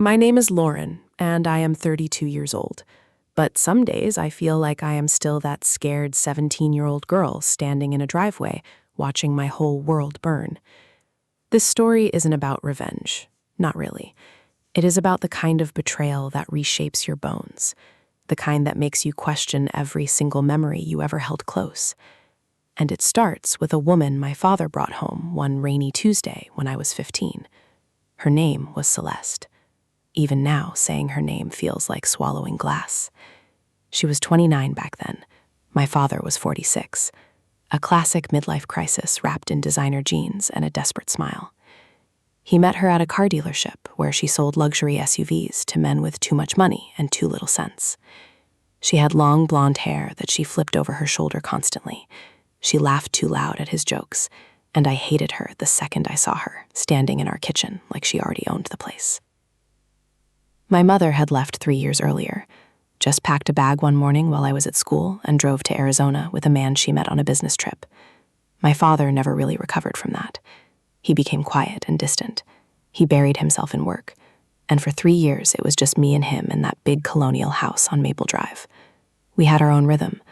My name is Lauren, and I am 32 years old. But some days I feel like I am still that scared 17-year-old girl standing in a driveway, watching my whole world burn. This story isn't about revenge. Not really. It is about the kind of betrayal that reshapes your bones, the kind that makes you question every single memory you ever held close. And it starts with a woman my father brought home one rainy Tuesday when I was 15. Her name was Celeste. Even now, saying her name feels like swallowing glass. She was 29 back then. My father was 46. A classic midlife crisis wrapped in designer jeans and a desperate smile. He met her at a car dealership where she sold luxury SUVs to men with too much money and too little sense. She had long blonde hair that she flipped over her shoulder constantly. She laughed too loud at his jokes, and I hated her the second I saw her, standing in our kitchen like she already owned the place. My mother had left 3 years earlier, just packed a bag one morning while I was at school and drove to Arizona with a man she met on a business trip. My father never really recovered from that. He became quiet and distant. He buried himself in work, and for 3 years it was just me and him in that big colonial house on Maple Drive. We had our own rhythm.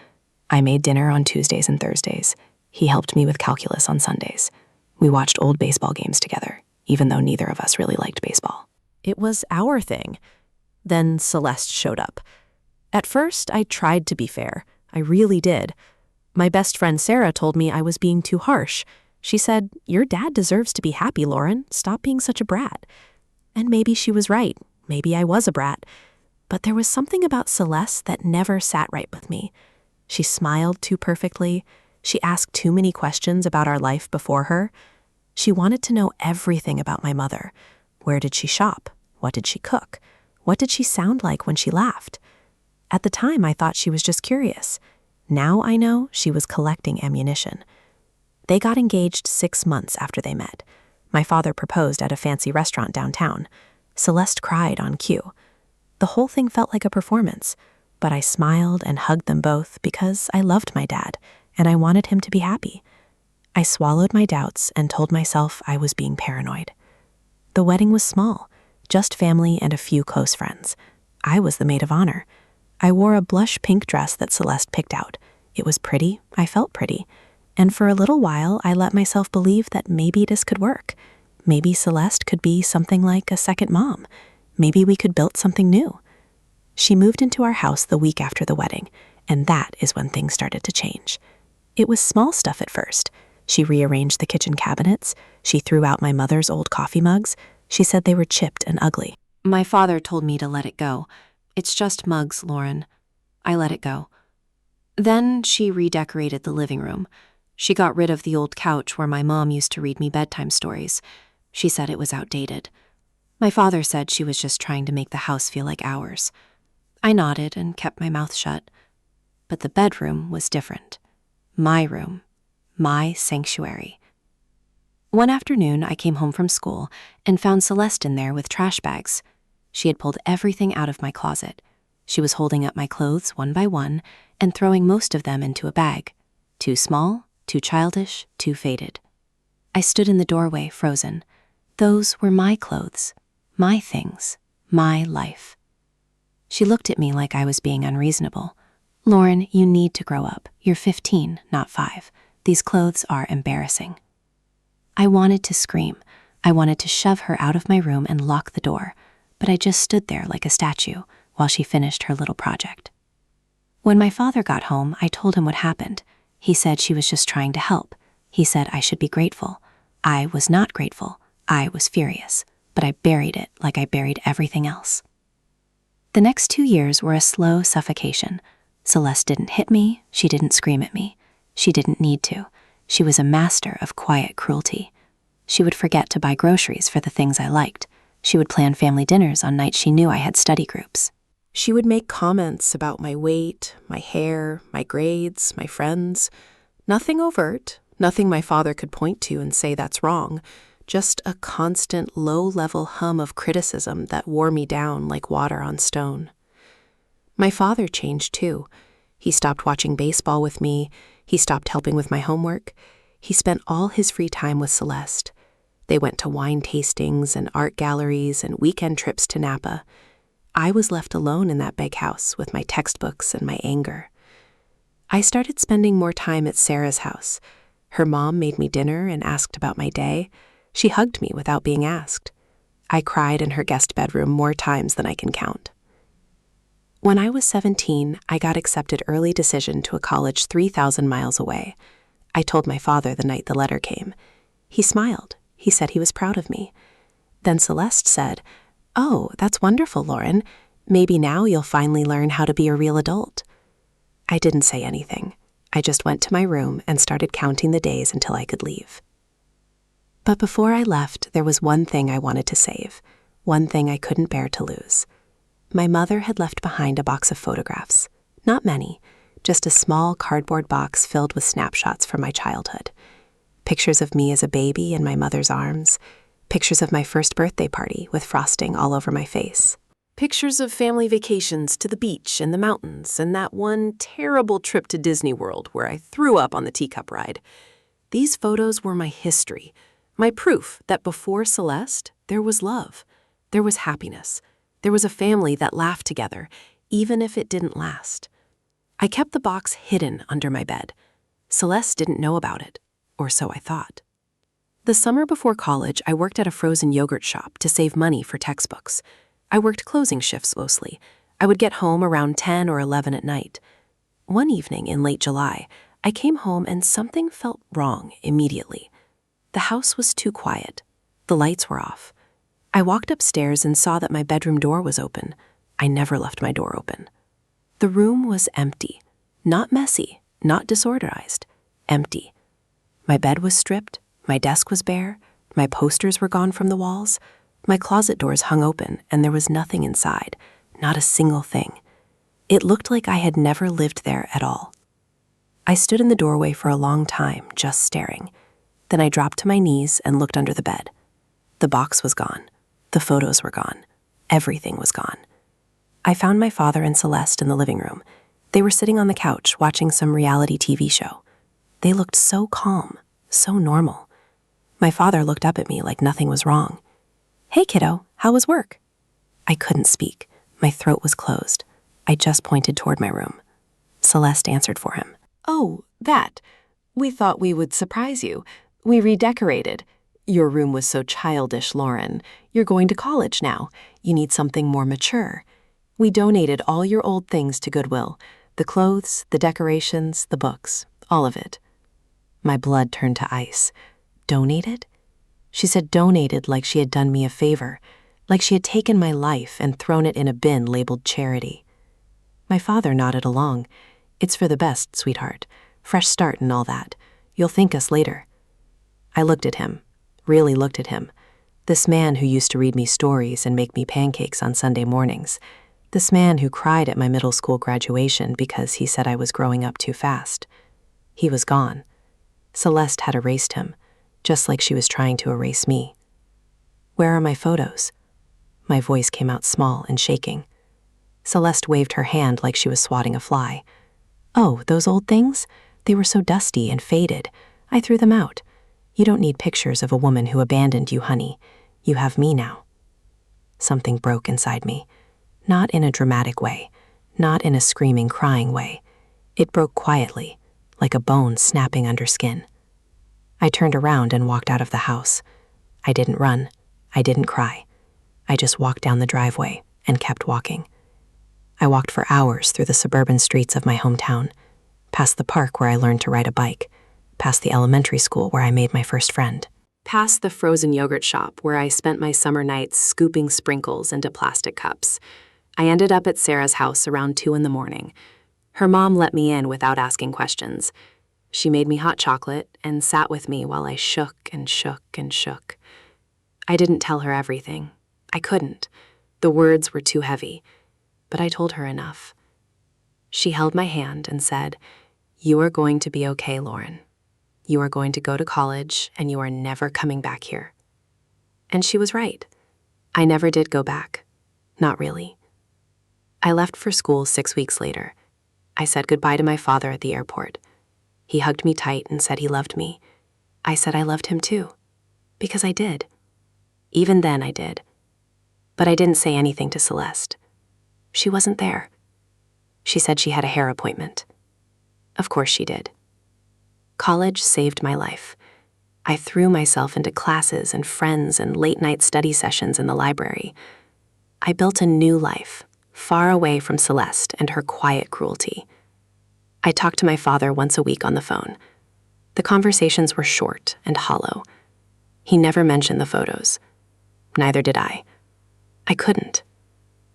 I made dinner on Tuesdays and Thursdays. He helped me with calculus on Sundays. We watched old baseball games together, even though neither of us really liked baseball. It was our thing. Then Celeste showed up. At first, I tried to be fair. I really did. My best friend Sarah told me I was being too harsh. She said, "Your dad deserves to be happy, Lauren. Stop being such a brat." And maybe she was right. Maybe I was a brat. But there was something about Celeste that never sat right with me. She smiled too perfectly. She asked too many questions about our life before her. She wanted to know everything about my mother. Where did she shop? What did she cook? What did she sound like when she laughed? At the time, I thought she was just curious. Now I know she was collecting ammunition. They got engaged 6 months after they met. My father proposed at a fancy restaurant downtown. Celeste cried on cue. The whole thing felt like a performance, but I smiled and hugged them both because I loved my dad, and I wanted him to be happy. I swallowed my doubts and told myself I was being paranoid. The wedding was small, just family and a few close friends. I was the maid of honor. I wore a blush pink dress that Celeste picked out. It was pretty, I felt pretty, and for a little while I let myself believe that maybe this could work. Maybe Celeste could be something like a second mom. Maybe we could build something new. She moved into our house the week after the wedding, and that is when things started to change. It was small stuff at first. She rearranged the kitchen cabinets. She threw out my mother's old coffee mugs. She said they were chipped and ugly. My father told me to let it go. "It's just mugs, Lauren." I let it go. Then she redecorated the living room. She got rid of the old couch where my mom used to read me bedtime stories. She said it was outdated. My father said she was just trying to make the house feel like ours. I nodded and kept my mouth shut. But the bedroom was different. My room. My sanctuary. One afternoon, I came home from school and found Celeste in there with trash bags. She had pulled everything out of my closet. She was holding up my clothes one by one and throwing most of them into a bag. Too small, too childish, too faded. I stood in the doorway, frozen. Those were my clothes, my things, my life. She looked at me like I was being unreasonable. "Lauren, you need to grow up. You're 15, not 5. These clothes are embarrassing." I wanted to scream. I wanted to shove her out of my room and lock the door, but I just stood there like a statue while she finished her little project. When my father got home, I told him what happened. He said she was just trying to help. He said I should be grateful. I was not grateful. I was furious, but I buried it like I buried everything else. The next 2 years were a slow suffocation. Celeste didn't hit me. She didn't scream at me. She didn't need to. She was a master of quiet cruelty. She would forget to buy groceries for the things I liked. She would plan family dinners on nights she knew I had study groups. She would make comments about my weight, my hair, my grades, my friends. Nothing overt, nothing my father could point to and say that's wrong. Just a constant low-level hum of criticism that wore me down like water on stone. My father changed too. He stopped watching baseball with me. He stopped helping with my homework. He spent all his free time with Celeste. They went to wine tastings and art galleries and weekend trips to Napa. I was left alone in that big house with my textbooks and my anger. I started spending more time at Sarah's house. Her mom made me dinner and asked about my day. She hugged me without being asked. I cried in her guest bedroom more times than I can count. When I was 17, I got accepted early decision to a college 3,000 miles away. I told my father the night the letter came. He smiled. He said he was proud of me. Then Celeste said, "Oh, that's wonderful, Lauren. Maybe now you'll finally learn how to be a real adult." I didn't say anything. I just went to my room and started counting the days until I could leave. But before I left, there was one thing I wanted to save, one thing I couldn't bear to lose. My mother had left behind a box of photographs. Not many, just a small cardboard box filled with snapshots from my childhood. Pictures of me as a baby in my mother's arms, pictures of my first birthday party with frosting all over my face. Pictures of family vacations to the beach and the mountains and that one terrible trip to Disney World where I threw up on the teacup ride. These photos were my history, my proof that before Celeste, there was love, there was happiness, there was a family that laughed together, even if it didn't last. I kept the box hidden under my bed. Celeste didn't know about it, or so I thought. The summer before college, I worked at a frozen yogurt shop to save money for textbooks. I worked closing shifts mostly. I would get home around 10 or 11 at night. One evening in late July, I came home and something felt wrong immediately. The house was too quiet. The lights were off. I walked upstairs and saw that my bedroom door was open. I never left my door open. The room was empty. Not messy, not disorganized. Empty. My bed was stripped. My desk was bare. My posters were gone from the walls. My closet doors hung open, and there was nothing inside, not a single thing. It looked like I had never lived there at all. I stood in the doorway for a long time, just staring. Then I dropped to my knees and looked under the bed. The box was gone. The photos were gone. Everything was gone. I found my father and Celeste in the living room. They were sitting on the couch watching some reality TV show. They looked so calm, so normal. My father looked up at me like nothing was wrong. "Hey, kiddo, how was work?" I couldn't speak. My throat was closed. I just pointed toward my room. Celeste answered for him. "Oh, that. We thought we would surprise you. We redecorated. Your room was so childish, Lauren. You're going to college now. You need something more mature. We donated all your old things to Goodwill. The clothes, the decorations, the books, all of it." My blood turned to ice. Donated? She said donated like she had done me a favor, like she had taken my life and thrown it in a bin labeled charity. My father nodded along. "It's for the best, sweetheart. Fresh start and all that. You'll thank us later." I looked at him, really looked at him. This man who used to read me stories and make me pancakes on Sunday mornings. This man who cried at my middle school graduation because he said I was growing up too fast. He was gone. Celeste had erased him, just like she was trying to erase me. "Where are my photos?" My voice came out small and shaking. Celeste waved her hand like she was swatting a fly. "Oh, those old things? They were so dusty and faded. I threw them out. You don't need pictures of a woman who abandoned you, honey. You have me now." Something broke inside me. Not in a dramatic way, not in a screaming, crying way. It broke quietly, like a bone snapping under skin. I turned around and walked out of the house. I didn't run. I didn't cry. I just walked down the driveway and kept walking. I walked for hours through the suburban streets of my hometown, past the park where I learned to ride a bike, past the elementary school where I made my first friend, past the frozen yogurt shop where I spent my summer nights scooping sprinkles into plastic cups. I ended up at Sarah's house around 2 a.m. Her mom let me in without asking questions. She made me hot chocolate and sat with me while I shook and shook and shook. I didn't tell her everything. I couldn't. The words were too heavy. But I told her enough. She held my hand and said, "You are going to be okay, Lauren. You are going to go to college and you are never coming back here." And she was right. I never did go back. Not really. I left for school 6 weeks later. I said goodbye to my father at the airport. He hugged me tight and said he loved me. I said I loved him too. Because I did. Even then I did. But I didn't say anything to Celeste. She wasn't there. She said she had a hair appointment. Of course she did. College saved my life. I threw myself into classes and friends and late-night study sessions in the library. I built a new life, far away from Celeste and her quiet cruelty. I talked to my father once a week on the phone. The conversations were short and hollow. He never mentioned the photos. Neither did I. I couldn't.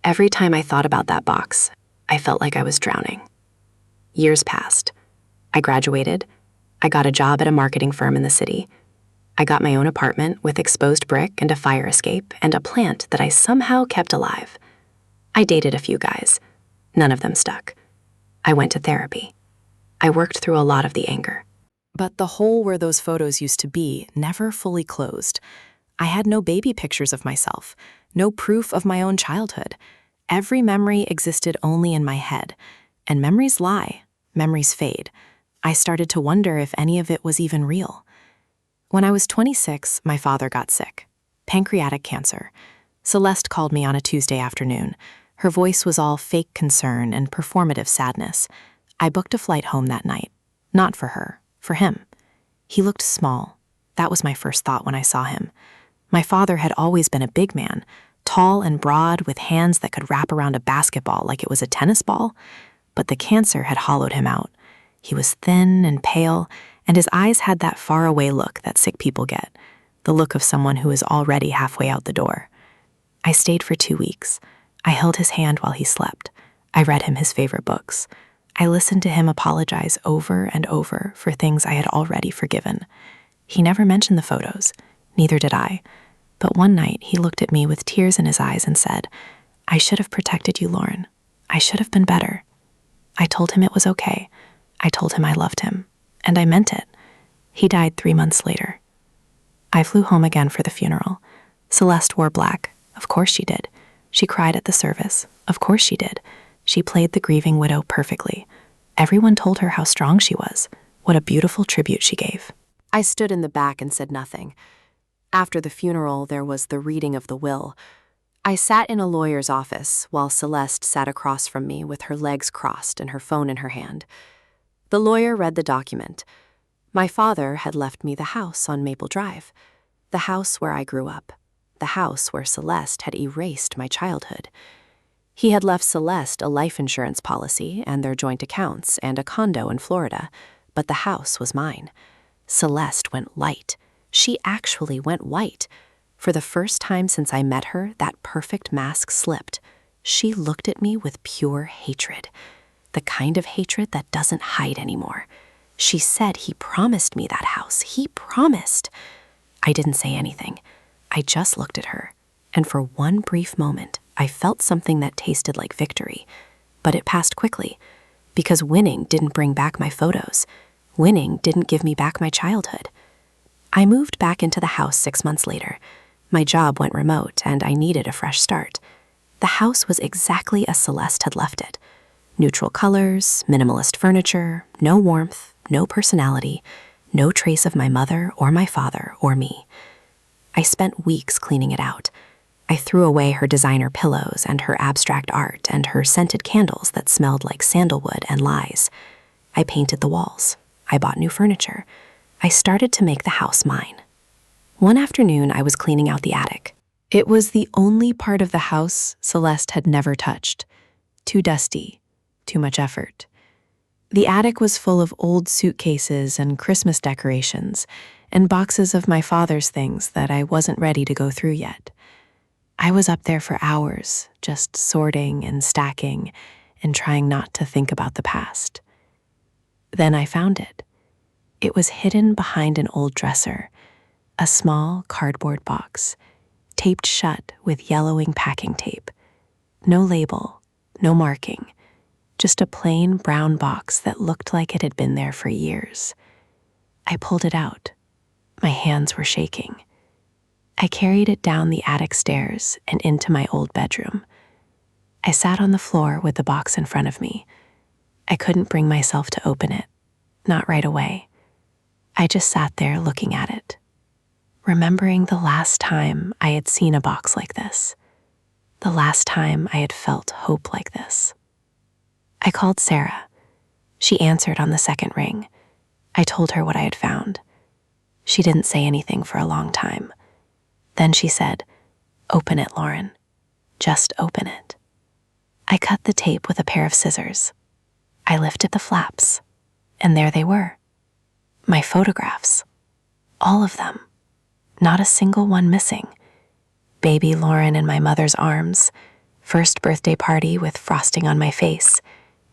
Every time I thought about that box, I felt like I was drowning. Years passed. I graduated. I got a job at a marketing firm in the city. I got my own apartment with exposed brick and a fire escape and a plant that I somehow kept alive. I dated a few guys. None of them stuck. I went to therapy. I worked through a lot of the anger. But the hole where those photos used to be never fully closed. I had no baby pictures of myself, no proof of my own childhood. Every memory existed only in my head. And memories lie, memories fade. I started to wonder if any of it was even real. When I was 26, my father got sick. Pancreatic cancer. Celeste called me on a Tuesday afternoon. Her voice was all fake concern and performative sadness. I booked a flight home that night. Not for her, for him. He looked small. That was my first thought when I saw him. My father had always been a big man, tall and broad with hands that could wrap around a basketball like it was a tennis ball. But the cancer had hollowed him out. He was thin and pale, and his eyes had that faraway look that sick people get, the look of someone who is already halfway out the door. I stayed for 2 weeks. I held his hand while he slept. I read him his favorite books. I listened to him apologize over and over for things I had already forgiven. He never mentioned the photos. Neither did I. But one night he looked at me with tears in his eyes and said, "I should have protected you, Lauren. I should have been better." I told him it was okay. I told him I loved him. And I meant it. He died 3 months later. I flew home again for the funeral. Celeste wore black. Of course she did. She cried at the service. Of course she did. She played the grieving widow perfectly. Everyone told her how strong she was. What a beautiful tribute she gave. I stood in the back and said nothing. After the funeral, there was the reading of the will. I sat in a lawyer's office while Celeste sat across from me with her legs crossed and her phone in her hand. The lawyer read the document. My father had left me the house on Maple Drive, the house where I grew up, the house where Celeste had erased my childhood. He had left Celeste a life insurance policy and their joint accounts and a condo in Florida, but the house was mine. Celeste went light. She actually went white. For the first time since I met her, that perfect mask slipped. She looked at me with pure hatred. The kind of hatred that doesn't hide anymore. She said he promised me that house. He promised. I didn't say anything. I just looked at her. And for one brief moment, I felt something that tasted like victory. But it passed quickly. Because winning didn't bring back my photos. Winning didn't give me back my childhood. I moved back into the house 6 months later. My job went remote, and I needed a fresh start. The house was exactly as Celeste had left it. Neutral colors, minimalist furniture, no warmth, no personality, no trace of my mother or my father or me. I spent weeks cleaning it out. I threw away her designer pillows and her abstract art and her scented candles that smelled like sandalwood and lies. I painted the walls. I bought new furniture. I started to make the house mine. One afternoon, I was cleaning out the attic. It was the only part of the house Celeste had never touched. Too dusty, too much effort. The attic was full of old suitcases and Christmas decorations and boxes of my father's things that I wasn't ready to go through yet. I was up there for hours, just sorting and stacking and trying not to think about the past. Then I found it. It was hidden behind an old dresser, a small cardboard box, taped shut with yellowing packing tape. No label, no marking, just a plain brown box that looked like it had been there for years. I pulled it out. My hands were shaking. I carried it down the attic stairs and into my old bedroom. I sat on the floor with the box in front of me. I couldn't bring myself to open it, not right away. I just sat there looking at it. remembering the last time I had seen a box like this, the last time I had felt hope like this. I called Sarah. She answered on the second ring. I told her what I had found. She didn't say anything for a long time. Then she said, "Open it, Lauren. Just open it." I cut the tape with a pair of scissors. I lifted the flaps, and there they were. My photographs. All of them. Not a single one missing. Baby Lauren in my mother's arms, first birthday party with frosting on my face,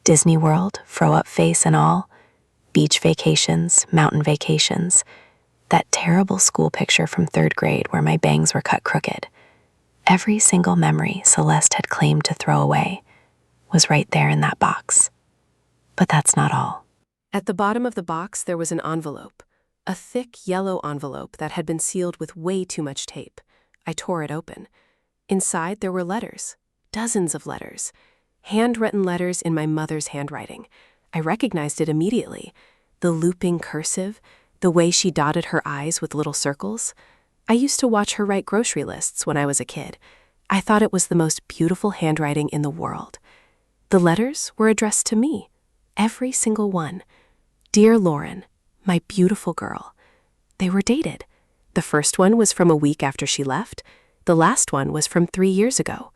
Disney World, throw-up face and all, beach vacations, mountain vacations, that terrible school picture from 3rd grade where my bangs were cut crooked. Every single memory Celeste had claimed to throw away was right there in that box. But that's not all. At the bottom of the box, there was an envelope, a thick yellow envelope that had been sealed with way too much tape. I tore it open. Inside, there were letters, dozens of letters, handwritten letters in my mother's handwriting. I recognized it immediately. The looping cursive, the way she dotted her I's with little circles. I used to watch her write grocery lists when I was a kid. I thought it was the most beautiful handwriting in the world. The letters were addressed to me, every single one. Dear Lauren, my beautiful girl. They were dated. The first one was from a week after she left. The last one was from 3 years ago.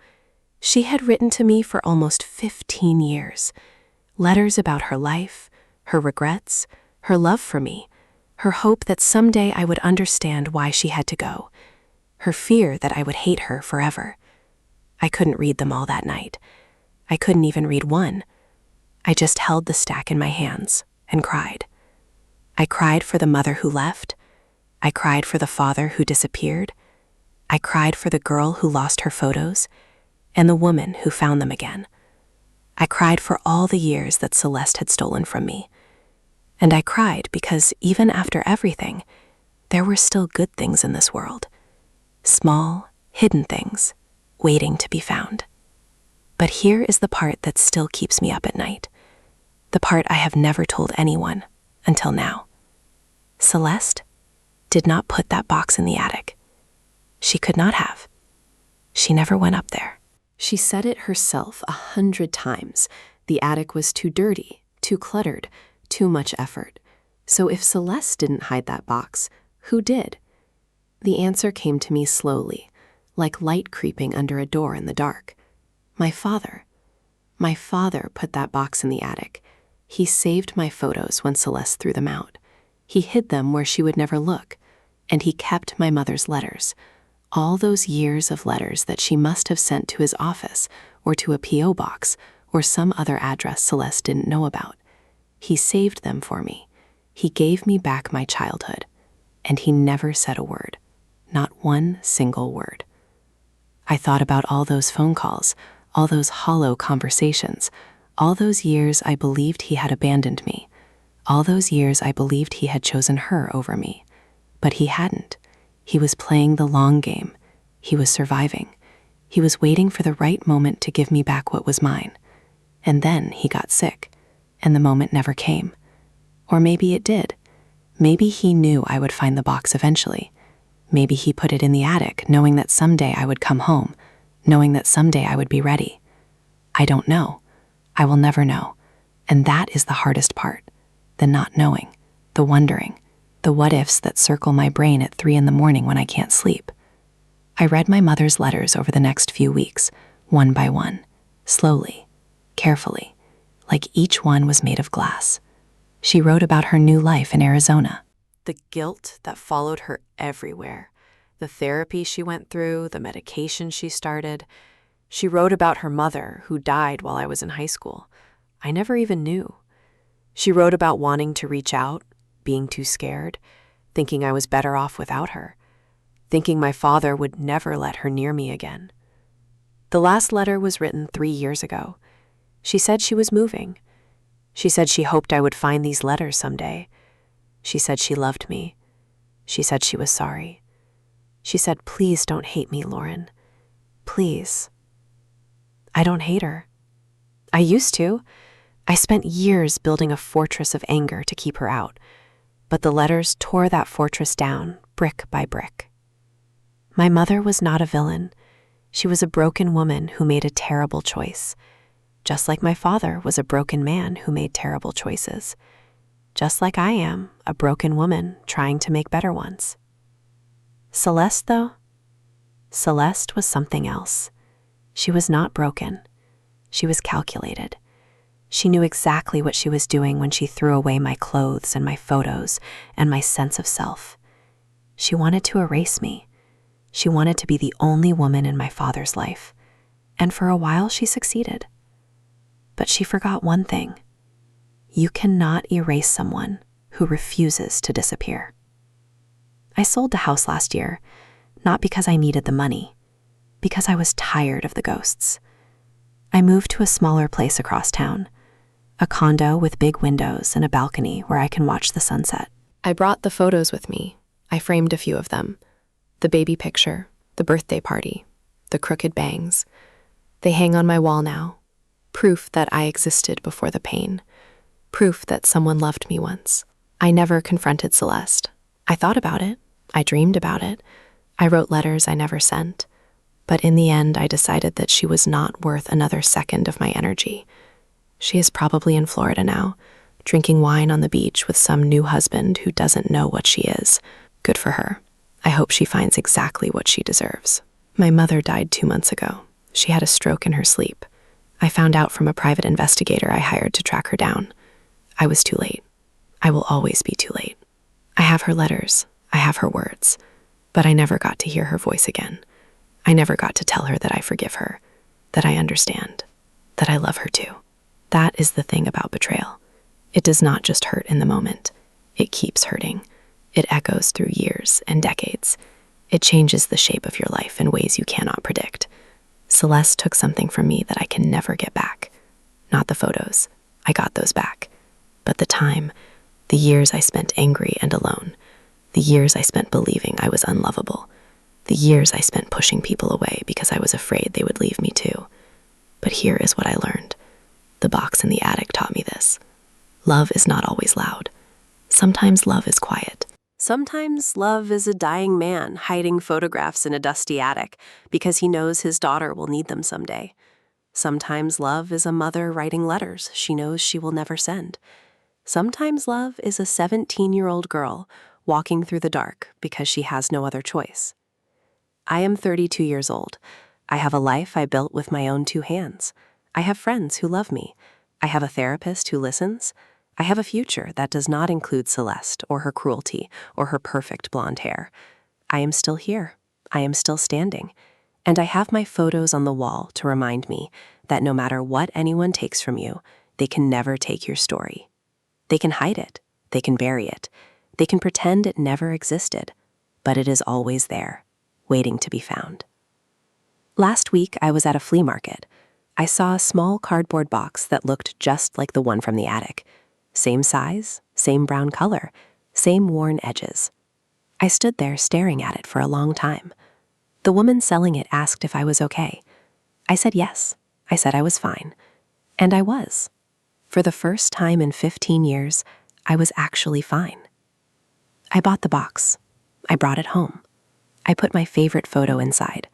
She had written to me for almost 15 years. Letters about her life, her regrets, her love for me, her hope that someday I would understand why she had to go, her fear that I would hate her forever. I couldn't read them all that night. I couldn't even read one. I just held the stack in my hands and cried. I cried for the mother who left. I cried for the father who disappeared. I cried for the girl who lost her photos and the woman who found them again. I cried for all the years that Celeste had stolen from me. And I cried because even after everything, there were still good things in this world. Small, hidden things, waiting to be found. But here is the part that still keeps me up at night. The part I have never told anyone until now. Celeste did not put that box in the attic. She could not have. She never went up there. She said it herself 100 times. The attic was too dirty, too cluttered, too much effort. So if Celeste didn't hide that box, who did? The answer came to me slowly, like light creeping under a door in the dark. My father. My father put that box in the attic. He saved my photos when Celeste threw them out. He hid them where she would never look. And he kept my mother's letters. All those years of letters that she must have sent to his office or to a P.O. box or some other address Celeste didn't know about. He saved them for me. He gave me back my childhood. And he never said a word. Not one single word. I thought about all those phone calls, all those hollow conversations, all those years I believed he had abandoned me, all those years I believed he had chosen her over me. But he hadn't. He was playing the long game. He was surviving. He was waiting for the right moment to give me back what was mine. And then he got sick, and the moment never came. Or maybe it did. Maybe he knew I would find the box eventually. Maybe he put it in the attic, knowing that someday I would come home, knowing that someday I would be ready. I don't know. I will never know. And that is the hardest part. The not knowing, the wondering, the what-ifs that circle my brain at 3 a.m. when I can't sleep. I read my mother's letters over the next few weeks, one by one, slowly, carefully, like each one was made of glass. She wrote about her new life in Arizona. The guilt that followed her everywhere. The therapy she went through, the medication she started. She wrote about her mother, who died while I was in high school. I never even knew. She wrote about wanting to reach out, being too scared, thinking I was better off without her, thinking my father would never let her near me again. The last letter was written 3 years ago. She said she was moving. She said she hoped I would find these letters someday. She said she loved me. She said she was sorry. She said, "Please don't hate me, Lauren. Please." I don't hate her. I used to. I spent years building a fortress of anger to keep her out. But the letters tore that fortress down, brick by brick. My mother was not a villain. She was a broken woman who made a terrible choice, just like my father was a broken man who made terrible choices, just like I am a broken woman trying to make better ones. Celeste, though? Celeste was something else. She was not broken. She was calculated. She knew exactly what she was doing when she threw away my clothes and my photos and my sense of self. She wanted to erase me. She wanted to be the only woman in my father's life, and for a while she succeeded. But she forgot one thing. You cannot erase someone who refuses to disappear. I sold the house last year, not because I needed the money, because I was tired of the ghosts. I moved to a smaller place across town, a condo with big windows and a balcony where I can watch the sunset. I brought the photos with me. I framed a few of them. The baby picture, the birthday party, the crooked bangs. They hang on my wall now. Proof that I existed before the pain. Proof that someone loved me once. I never confronted Celeste. I thought about it. I dreamed about it. I wrote letters I never sent. But in the end, I decided that she was not worth another second of my energy. She is probably in Florida now, drinking wine on the beach with some new husband who doesn't know what she is. Good for her. I hope she finds exactly what she deserves. My mother died 2 months ago. She had a stroke in her sleep. I found out from a private investigator I hired to track her down. I was too late. I will always be too late. I have her letters. I have her words. But I never got to hear her voice again. I never got to tell her that I forgive her, that I understand, that I love her too. That is the thing about betrayal. It does not just hurt in the moment. It keeps hurting. It echoes through years and decades. It changes the shape of your life in ways you cannot predict. Celeste took something from me that I can never get back. Not the photos. I got those back. But the time, the years I spent angry and alone, the years I spent believing I was unlovable, the years I spent pushing people away because I was afraid they would leave me too. But here is what I learned. The box in the attic taught me this. Love is not always loud. Sometimes love is quiet. Sometimes love is a dying man hiding photographs in a dusty attic because he knows his daughter will need them someday. Sometimes love is a mother writing letters she knows she will never send. Sometimes love is a 17-year-old girl walking through the dark because she has no other choice. I am 32 years old. I have a life I built with my own 2 hands. I have friends who love me. I have a therapist who listens. I have a future that does not include Celeste or her cruelty or her perfect blonde hair. I am still here. I am still standing. And I have my photos on the wall to remind me that no matter what anyone takes from you, they can never take your story. They can hide it. They can bury it. They can pretend it never existed. But it is always there, waiting to be found. Last week, I was at a flea market. I saw a small cardboard box that looked just like the one from the attic. Same size, same brown color, same worn edges. I stood there staring at it for a long time. The woman selling it asked if I was okay. I said yes. I said I was fine. And I was. For the first time in 15 years, I was actually fine. I bought the box. I brought it home. I put my favorite photo inside,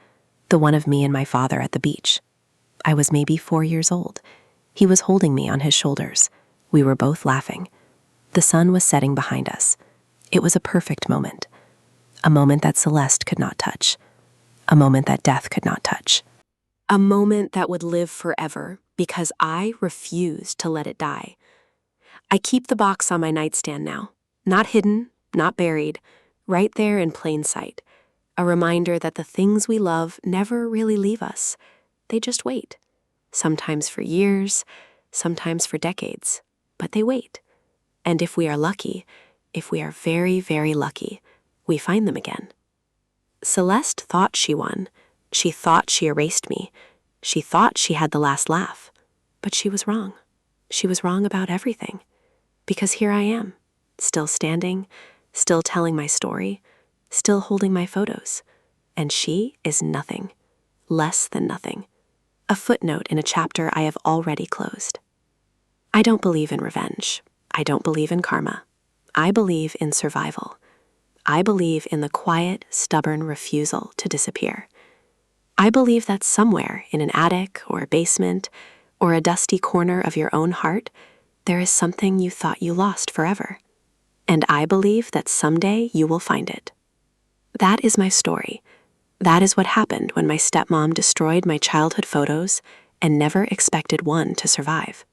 the one of me and my father at the beach. I was maybe 4 years old. He was holding me on his shoulders. We were both laughing. The sun was setting behind us. It was a perfect moment. A moment that Celeste could not touch. A moment that death could not touch. A moment that would live forever because I refused to let it die. I keep the box on my nightstand now. Not hidden, not buried, right there in plain sight. A reminder that the things we love never really leave us. They just wait. Sometimes for years, sometimes for decades. But they wait. And if we are lucky, if we are very, very lucky, we find them again. Celeste thought she won. She thought she erased me. She thought she had the last laugh. But she was wrong. She was wrong about everything. Because here I am, still standing, still telling my story, still holding my photos. And she is nothing. Less than nothing. A footnote in a chapter I have already closed. I don't believe in revenge. I don't believe in karma. I believe in survival. I believe in the quiet, stubborn refusal to disappear. I believe that somewhere in an attic or a basement or a dusty corner of your own heart, there is something you thought you lost forever. And I believe that someday you will find it. That is my story. That is what happened when my stepmom destroyed my childhood photos and never expected one to survive.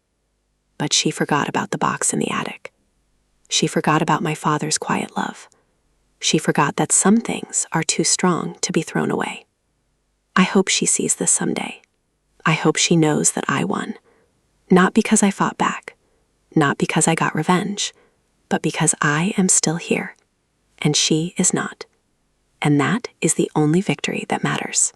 But she forgot about the box in the attic. She forgot about my father's quiet love. She forgot that some things are too strong to be thrown away. I hope she sees this someday. I hope she knows that I won. Not because I fought back, not because I got revenge, but because I am still here, and she is not. And that is the only victory that matters.